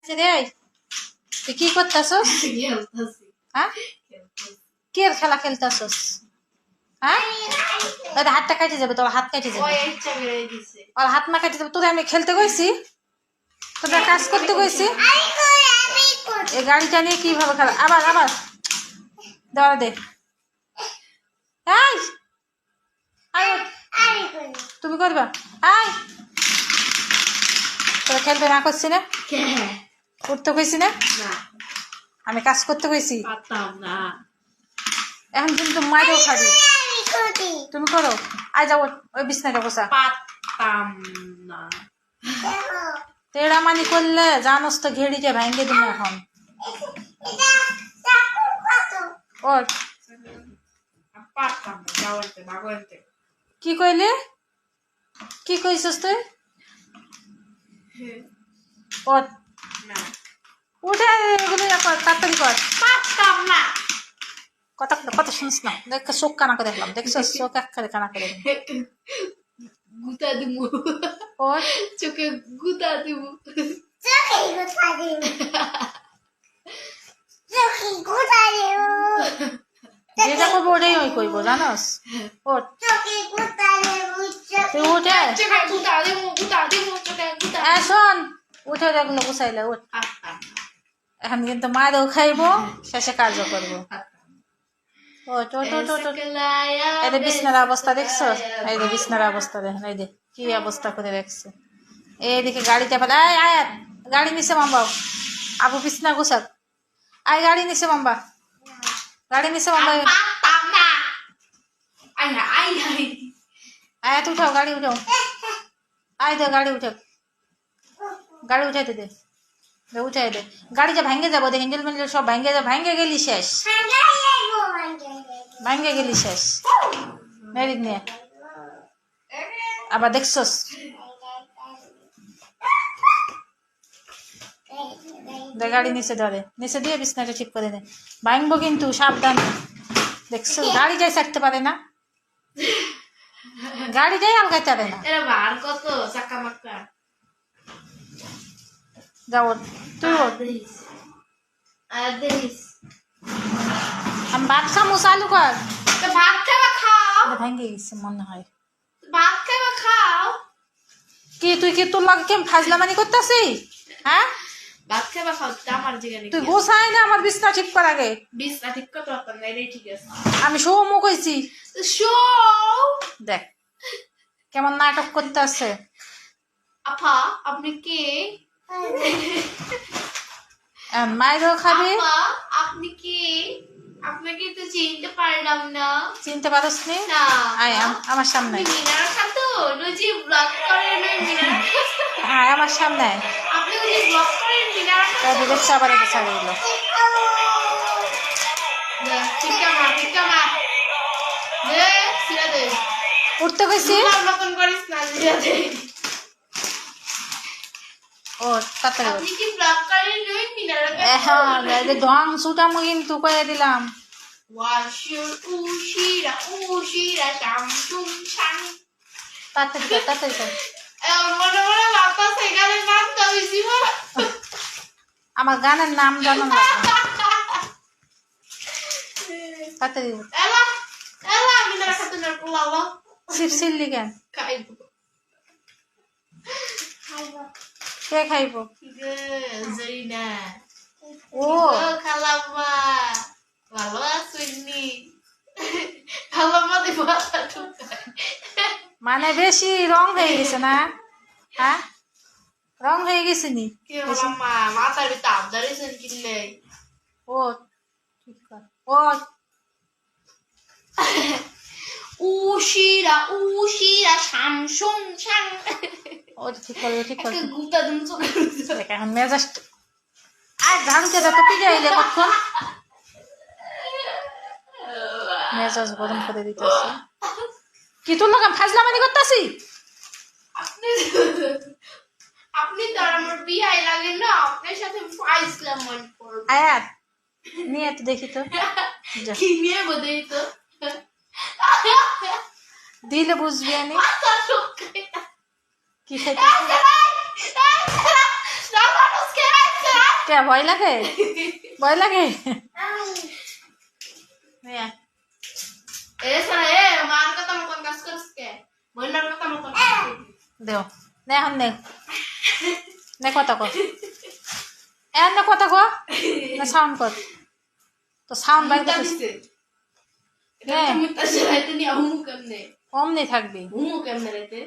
রে তুই কি করতেছস? হ্যাঁ, কে খেলা খেলতেছস? হ্যাঁ, হাতটা কেটে যাবে, তোর হাত কেটে যাবে। ওর হাত না কেটে যাবে। তোরে আমি খেলতে কইছি, তোরা কাজ করতে কইছি। এই গাড়িটা নিয়ে কিভাবে খেলা? আবার আবার দেওয়া দে। তুমি করবা? তোরা খেলবে না করছি না, করতে কইছি না, আমি কাজ করতে কইছি। এখন কিন্তু মাইরেও খাবি। তুমি করো, আই যাও ওই বিছনাটা বসা। তেড়া মানি করলে জানোস তো ঘেড়িটা ভাঙ্গে দিন এখন। ওর কি কইলে? কি কইছস তুই? ওর উঠে এগুলো তাড়াতাড়ি কর। কথা কথা শুনিস না, দেখ চোখ কানা করে দেখলাম। দেখছো চোখ একেবারে কানা করে গুতা দিব। ওর চোখে গুতা দিব। যেটা করবো ওটাই ওই করবো, জানোস? ওর তুই উঠে শোন, উঠে দেখলো গুছাইলে উঠ। এখন কিন্তু মারও খাইবো, শেষে কাজও করবো। এই যে বিছনার অবস্থা দেখছো? এই যে বিছনার অবস্থা দেখেন, এই যে কি অবস্থা করে রাখছে। এইদিকে গাড়িটা ফেলে, আয় গাড়ি নিচে মাম্বাও। আবু বিছনা গুছাক। আয় গাড়ি নিচে মাম্বা, গাড়ি নিচে মাম্বা। আয় তুই উঠাও, গাড়ি উঠাও। আয় দে গাড়ি উঠে, গাড়ি উঠাইতে দে, উঠাই দে। গাড়িটা ভাঙ্গে যাবো, দে হ্যান্ডেল ম্যান্ডেল সব ভাঙ্গে যাবো। ভাঙ্গে গেলি শেষ, ভাঙ্গে গেলি শেষ। মেরিক নিয়ে আবার দেখছস? গাড়ি নিচে ধরে, নিচে দিয়ে বিছনাটা ঠিক করে দে। ভাঙবো কিন্তু, সাবধানে। দেখছো গাড়ি যাই থাকতে পারে না, গাড়ি যাই আলগাইতে পারে না। যাও তুই আমি ভাত খামো, চালু কর। ভাত খাবা খাও, ভাঙ্গে গেছে মনে হয়। ভাত খাবা খাও। কি তুই কি তোর লাগে কেমন ফাজলামানি করতেছি? হ্যাঁ, ভাত খাবা খাও, আমার জিগানি তুই গোছাই না আমার বিছনা ঠিক কর আগে। বিছনা ঠিক করতে পারতাম না, এটাই ঠিক আছে। আমি সৌমু কইছি, শো দেখ কেমন নাটক করতে আছে। আপা আপনি কে? মায়েরও খাবি। আপা আপনি কে? আপনাকে তো চিনতে পারলাম না। চিনতে পারস নি? না। আয় আমার সামনে। মিনার খাতো রোজি ব্লগ করেন মিনার। হ্যাঁ আমার সামনে। আপনি ওই ব্লগ করেন মিনার খাতো। ওদের চাবার এটা ছাড়ে দিল। উঠতে কইছি। ও তাড়াতাড়ি আপনি কি ব্লগ করেন নই মিনার খাতো? হ্যাঁ এই ঢং সুটামো কিন্তু কইয়া দিলাম। তাড়াতাড়ি কর, তাড়াতাড়ি কর। আমার গানের নাম জানো না? তাড়াতাড়ি চিল্লি কেন? কে খাইব? ও খালাম্মা ভালো আসুননি, খালাম্মা দিব মানে বেশি রং হয়ে গেছে না? হ্যাঁ রং হয়ে গেছে নি? মাথার ভিতরে আবদারেছেন কিনলে। ও ঠিক কর। ও উশিরা উশিরা শামসুং শাং। ও ঠিক করে, ঠিক করে। গুতা দিন চোখে। এখন মেজাজ আর ঝাড়ুতে তো কি যাইলে কখন মেজাজ গরম করে দিতেছে। কি তোর লাগাম ফাজলামানি করতেছি? আপনি তো আমার বিয়াই লাগে না, আপনার সাথে ফাইজলাম মনে করব। আয়াত নিয়ে তো দেখি তো। কি নিয়ে বদেই তো দিলে বুঝবি। আমি কি খাইতে কে ভয় লাগে? ভয় লাগে? নিয়ে আয়। এ সারা এ মার কথা মতন কাজ করছ কে বইনার কথা মতন দেও নে এখন নে নে কথা কর এখন নে কথা কর না সাউন্ড কর তো সাউন্ড বাইর করতে দিছে এটা তুমি তাসে রাইতে নি আমু কেমনে অমনি থাকবি ঘুমু কেমনে রাইতে